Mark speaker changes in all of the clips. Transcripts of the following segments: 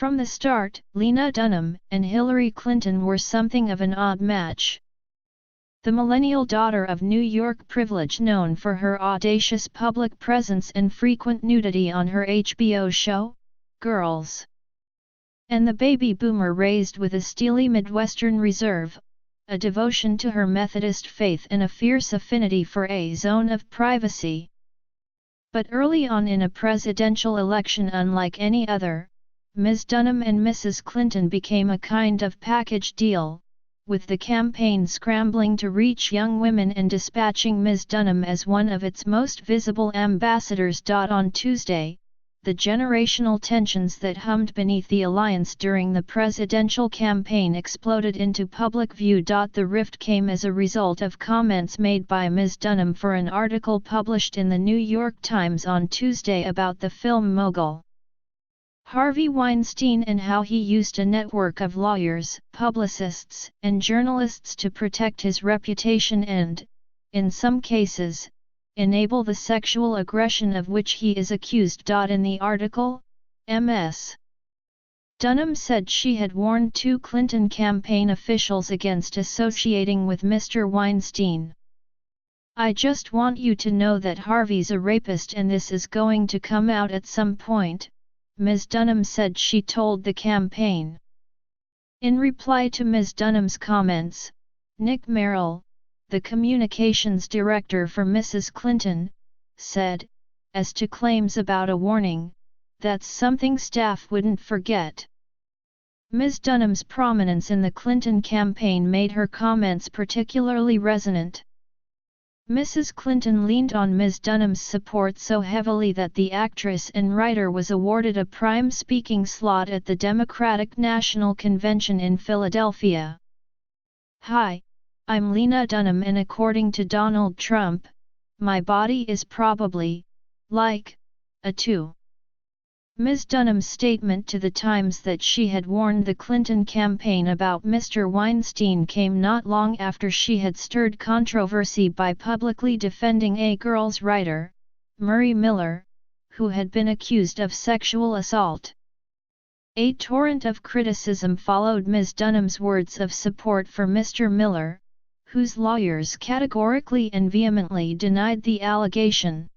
Speaker 1: From the start, Lena Dunham and Hillary Clinton were something of an odd match. The millennial daughter of New York privilege, known for her audacious public presence and frequent nudity on her HBO show, Girls. And the baby boomer raised with a steely Midwestern reserve, a devotion to her Methodist faith and a fierce affinity for a zone of privacy. But early on in a presidential election unlike any other, Ms. Dunham and Mrs. Clinton became a kind of package deal, with the campaign scrambling to reach young women and dispatching Ms. Dunham as one of its most visible ambassadors. On Tuesday, the generational tensions that hummed beneath the alliance during the presidential campaign exploded into public view. The rift came as a result of comments made by Ms. Dunham for an article published in the New York Times on Tuesday about the film mogul Harvey Weinstein and how he used a network of lawyers, publicists, and journalists to protect his reputation and, in some cases, enable the sexual aggression of which he is accused. In the article, Ms. Dunham said she had warned two Clinton campaign officials against associating with Mr. Weinstein. "I just want you to know that Harvey's a rapist and this is going to come out at some point," Ms. Dunham said she told the campaign. In reply to Ms. Dunham's comments, Nick Merrill, the communications director for Mrs. Clinton, said, as to claims about a warning, "That's something staff wouldn't forget." Ms. Dunham's prominence in the Clinton campaign made her comments particularly resonant. Mrs. Clinton leaned on Ms. Dunham's support so heavily that the actress and writer was awarded a prime speaking slot at the Democratic National Convention in Philadelphia. "Hi, I'm Lena Dunham, and according to Donald Trump, my body is probably, like, a 2. Ms. Dunham's statement to the Times that she had warned the Clinton campaign about Mr. Weinstein came not long after she had stirred controversy by publicly defending a Girls writer, Murray Miller, who had been accused of sexual assault. A torrent of criticism followed Ms. Dunham's words of support for Mr. Miller, whose lawyers categorically and vehemently denied the allegation.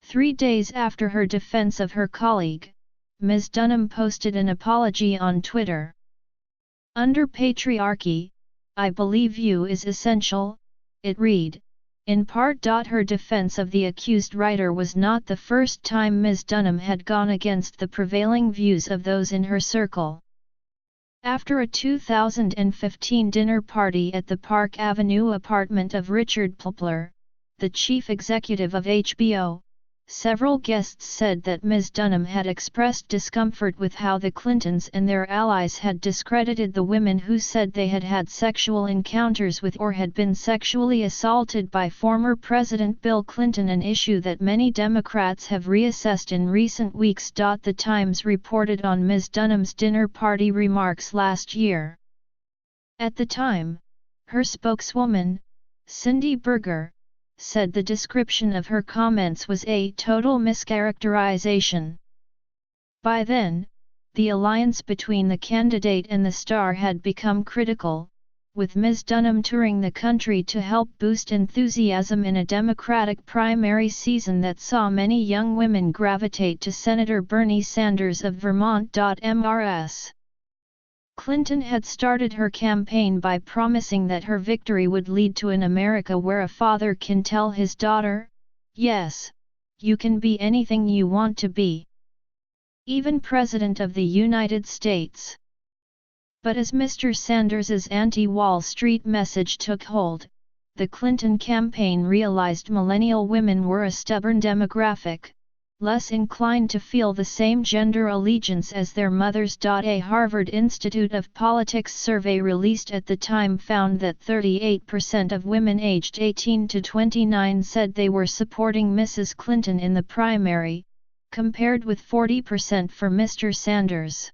Speaker 1: 3 days after her defense of her colleague, Ms. Dunham posted an apology on Twitter. "Under patriarchy, I believe you is essential," it read, in part. Her defense of the accused writer was not the first time Ms. Dunham had gone against the prevailing views of those in her circle. After a 2015 dinner party at the Park Avenue apartment of Richard Plepler, the chief executive of HBO, several guests said that Ms. Dunham had expressed discomfort with how the Clintons and their allies had discredited the women who said they had had sexual encounters with or had been sexually assaulted by former President Bill Clinton, an issue that many Democrats have reassessed in recent weeks. The Times reported on Ms. Dunham's dinner party remarks last year. At the time, her spokeswoman, Cindy Berger, said the description of her comments was a total mischaracterization. By then, the alliance between the candidate and the star had become critical, with Ms. Dunham touring the country to help boost enthusiasm in a Democratic primary season that saw many young women gravitate to Senator Bernie Sanders of Vermont. Ms. Clinton had started her campaign by promising that her victory would lead to an America where a father can tell his daughter, "Yes, you can be anything you want to be, even President of the United States." But as Mr. Sanders's anti-Wall Street message took hold, the Clinton campaign realized millennial women were a stubborn demographic, less inclined to feel the same gender allegiance as their mothers. A Harvard Institute of Politics survey released at the time found that 38% of women aged 18 to 29 said they were supporting Mrs. Clinton in the primary, compared with 40% for Mr. Sanders.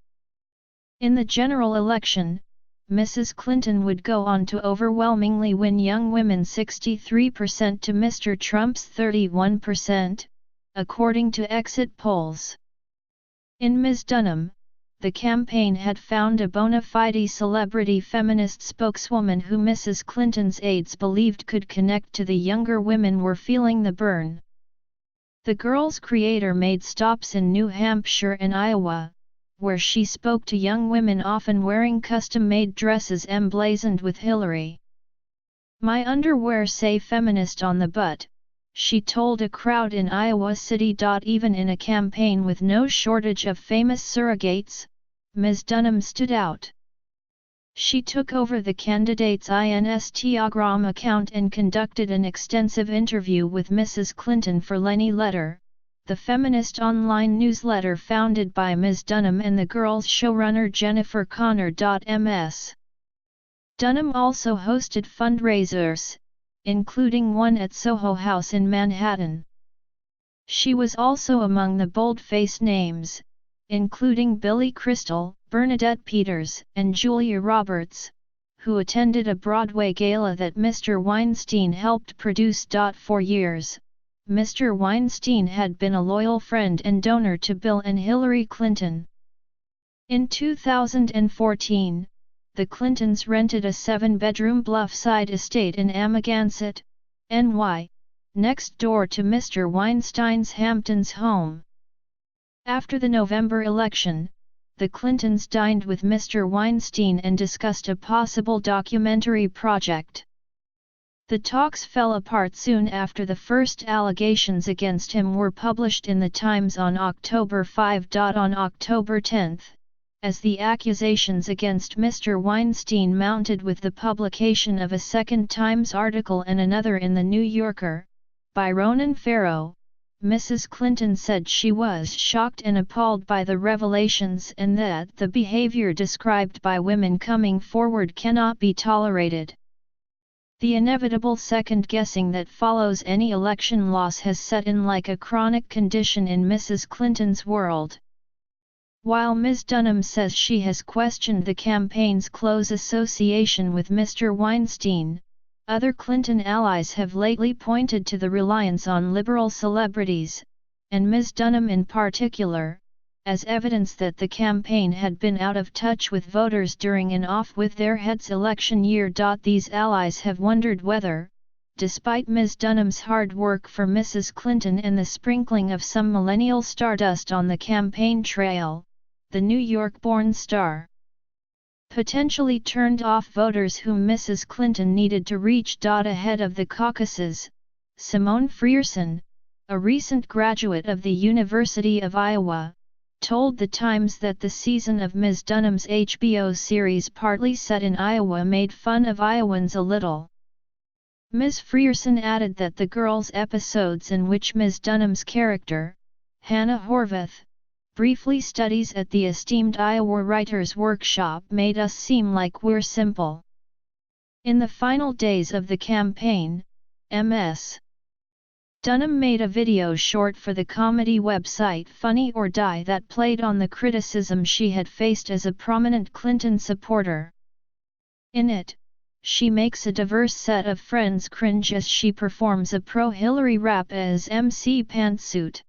Speaker 1: In the general election, Mrs. Clinton would go on to overwhelmingly win young women 63% to Mr. Trump's 31%. According to exit polls. In Ms. Dunham, the campaign had found a bona fide celebrity feminist spokeswoman who Mrs. Clinton's aides believed could connect to the younger women were feeling the burn. The Girl's creator made stops in New Hampshire and Iowa, where she spoke to young women often wearing custom-made dresses emblazoned with Hillary. "My underwear say feminist on the butt," she told a crowd in Iowa City. Even in a campaign with no shortage of famous surrogates, Ms. Dunham stood out. She took over the candidate's Instagram account and conducted an extensive interview with Mrs. Clinton for Letter, the feminist online newsletter founded by Ms. Dunham and the Girl's showrunner Jennifer Connor. Ms. Dunham also hosted fundraisers, including one at Soho House in Manhattan. She was also among the bold-faced names, including Billy Crystal, Bernadette Peters, and Julia Roberts, who attended a Broadway gala that Mr. Weinstein helped produce. For years, Mr. Weinstein had been a loyal friend and donor to Bill and Hillary Clinton. In 2014, the Clintons rented a 7-bedroom bluffside estate in Amagansett, NY, next door to Mr. Weinstein's Hamptons home. After the November election, the Clintons dined with Mr. Weinstein and discussed a possible documentary project. The talks fell apart soon after the first allegations against him were published in the Times on October 5. On October 10, as the accusations against Mr. Weinstein mounted with the publication of a second Times article and another in The New Yorker, by Ronan Farrow, Mrs. Clinton said she was shocked and appalled by the revelations and that the behavior described by women coming forward cannot be tolerated. The inevitable second-guessing that follows any election loss has set in like a chronic condition in Mrs. Clinton's world. While Ms. Dunham says she has questioned the campaign's close association with Mr. Weinstein, other Clinton allies have lately pointed to the reliance on liberal celebrities, and Ms. Dunham in particular, as evidence that the campaign had been out of touch with voters during an off-with-their-heads election year. These allies have wondered whether, despite Ms. Dunham's hard work for Mrs. Clinton and the sprinkling of some millennial stardust on the campaign trail, the New York-born star potentially turned off voters whom Mrs. Clinton needed to reach. Ahead of the caucuses, Simone Frierson, a recent graduate of the University of Iowa, told The Times that the season of Ms. Dunham's HBO series partly set in Iowa made fun of Iowans a little. Ms. Frierson added that the Girl's episodes in which Ms. Dunham's character, Hannah Horvath, briefly studies at the esteemed Iowa Writers' Workshop made us seem like we're simple. In the final days of the campaign, Ms. Dunham made a video short for the comedy website Funny or Die that played on the criticism she had faced as a prominent Clinton supporter. In it, she makes a diverse set of friends cringe as she performs a pro-Hillary rap as MC Pantsuit.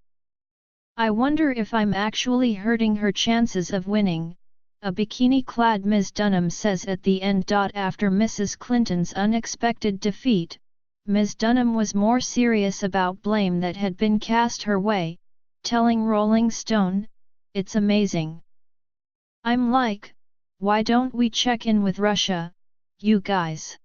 Speaker 1: "I wonder if I'm actually hurting her chances of winning," a bikini-clad Ms. Dunham says at the end. After Mrs. Clinton's unexpected defeat, Ms. Dunham was more serious about blame that had been cast her way, telling Rolling Stone, "It's amazing. I'm like, why don't we check in with Russia, you guys?"